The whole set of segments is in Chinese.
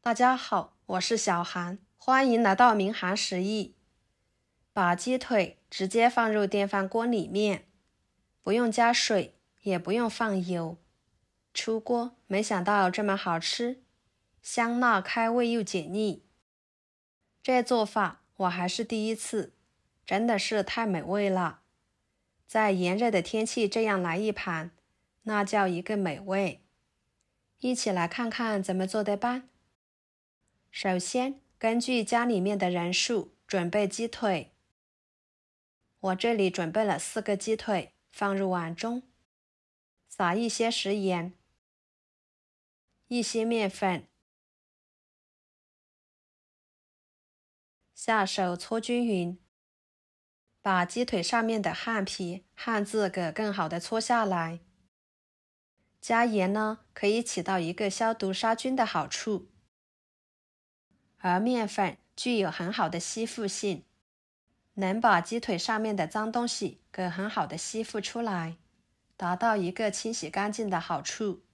大家好，我是小韩，欢迎来到明涵食艺。把鸡腿直接放入电饭锅里面，不用加水，也不用放油。出锅，没想到这么好吃，香辣开胃又解腻。这做法我还是第一次，真的是太美味了。在炎热的天气这样来一盘，那叫一个美味。一起来看看怎么做的吧。首先，根据家里面的人数准备鸡腿。我这里准备了4个鸡腿，放入碗中，撒一些食盐，一些面粉，下手搓均匀，把鸡腿上面的汗皮、汗渍给更好的搓下来。加盐呢，可以起到一个消毒杀菌的好处。而面粉具有很好的吸附性，能把鸡腿上面的脏东西给很好的吸附出来，达到一个清洗干净的好处。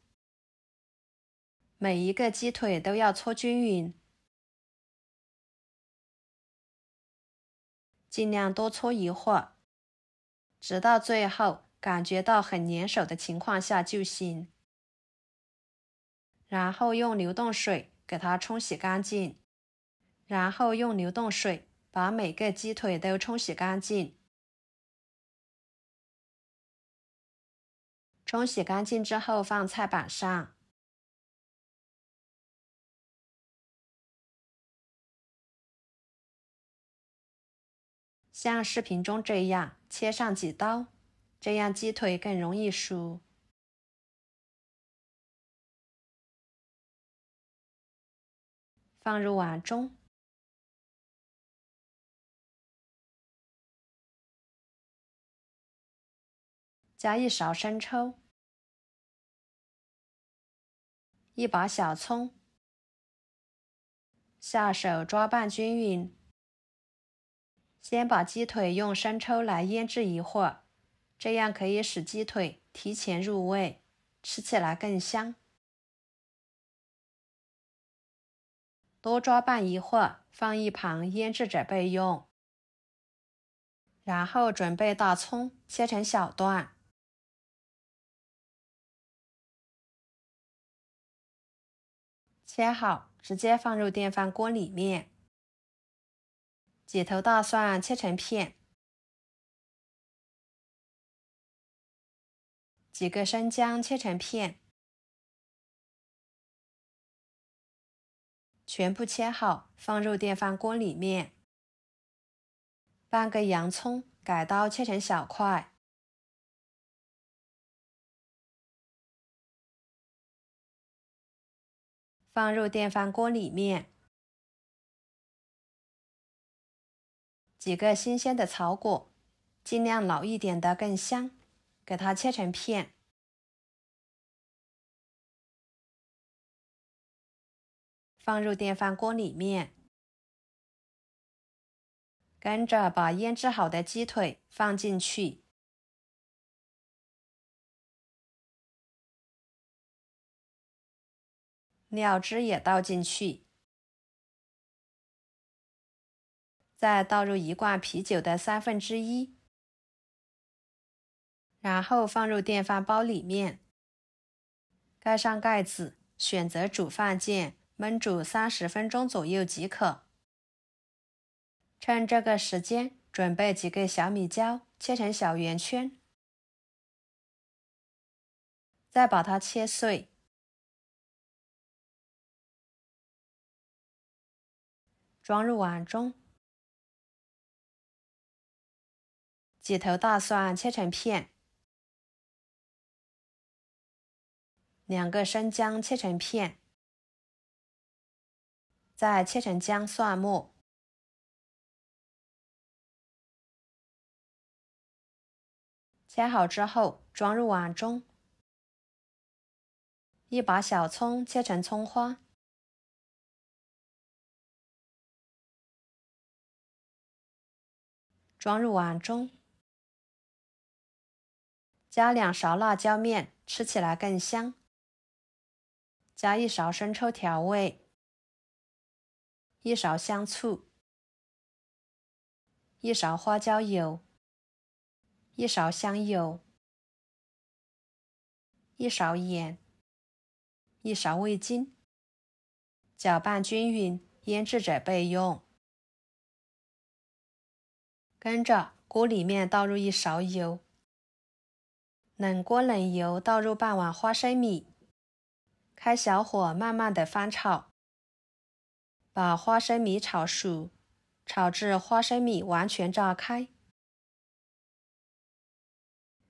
每一个鸡腿都要搓均匀，尽量多搓一会儿，直到最后感觉到很粘手的情况下就行。然后用流动水给它冲洗干净。然后用流动水把每个鸡腿都冲洗干净。冲洗干净之后放菜板上。像视频中这样切上几刀，这样鸡腿更容易熟。放入碗中。加1勺生抽，1把小葱，下手抓拌均匀。先把鸡腿用生抽来腌制一会儿，这样可以使鸡腿提前入味，吃起来更香。多抓拌一会儿，放一旁腌制着备用。然后准备大葱，切成小段。切好，直接放入电饭锅里面。几头大蒜切成片，几个生姜切成片，全部切好，放入电饭锅里面。半个洋葱，改刀切成小块，放入电饭锅里面。几个新鲜的草果，尽量老一点的更香，给它切成片。放入电饭锅里面。跟着把腌制好的鸡腿放进去。料汁也倒进去。再倒入1罐啤酒的1/3，然后放入电饭煲里面，盖上盖子，选择煮饭键，焖煮30分钟左右即可。趁这个时间，准备几个小米椒，切成小圆圈，再把它切碎，装入碗中。几头大蒜切成片，2个生姜切成片，再切成姜蒜末。切好之后，装入碗中。1把小葱切成葱花，装入碗中。加2勺辣椒面，吃起来更香。加1勺生抽调味。1勺香醋，1勺花椒油，1勺香油，1勺盐，1勺味精，搅拌均匀，腌制着备用。跟着锅里面倒入1勺油，冷锅冷油倒入半碗花生米，开小火慢慢的翻炒，把花生米炒熟，炒至花生米完全炸开，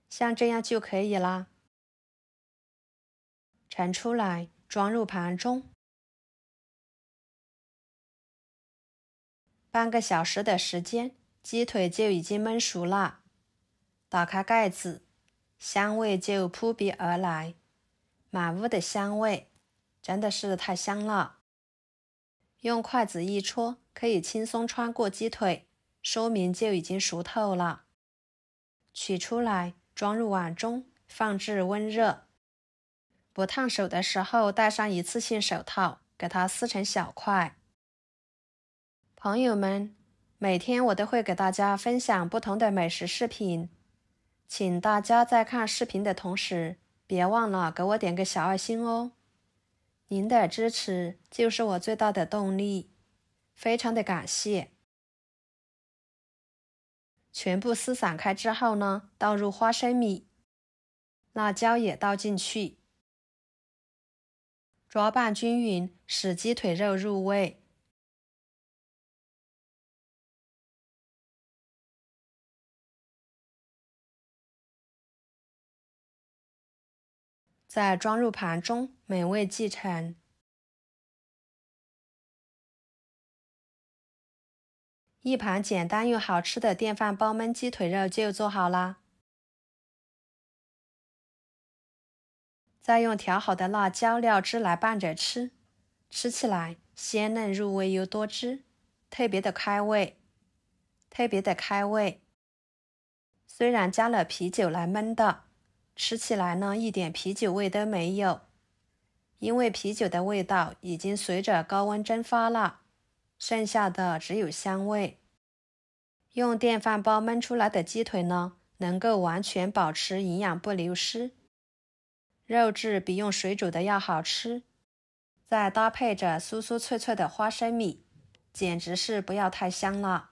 像这样就可以啦。盛出来，装入盘中。半个小时的时间，鸡腿就已经焖熟了。打开盖子，香味就扑鼻而来，满屋的香味，真的是太香了。用筷子一戳，可以轻松穿过鸡腿，说明就已经熟透了。取出来，装入碗中，放置温热。不烫手的时候，戴上一次性手套，给它撕成小块。朋友们，每天我都会给大家分享不同的美食视频，请大家在看视频的同时，别忘了给我点个小爱心哦。您的支持就是我最大的动力，非常的感谢。全部撕散开之后呢，倒入花生米，辣椒也倒进去，抓拌均匀，使鸡腿肉入味。再装入盘中，美味继承。一盘简单又好吃的电饭煲焖鸡腿肉就做好啦。再用调好的辣椒料汁来拌着吃，吃起来鲜嫩入味又多汁，特别的开胃，虽然加了啤酒来焖的，吃起来呢一点啤酒味都没有，因为啤酒的味道已经随着高温蒸发了，剩下的只有香味。用电饭煲焖出来的鸡腿呢，能够完全保持营养不流失，肉质比用水煮的要好吃，再搭配着酥酥脆脆的花生米，简直是不要太香了。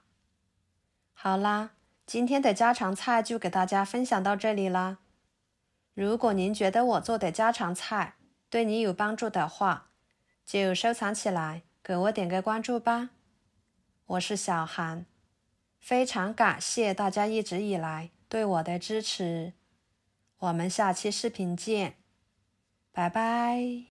好啦，今天的家常菜就给大家分享到这里啦。如果您觉得我做的家常菜对你有帮助的话，就收藏起来，给我点个关注吧。我是小韩，非常感谢大家一直以来对我的支持。我们下期视频见，拜拜。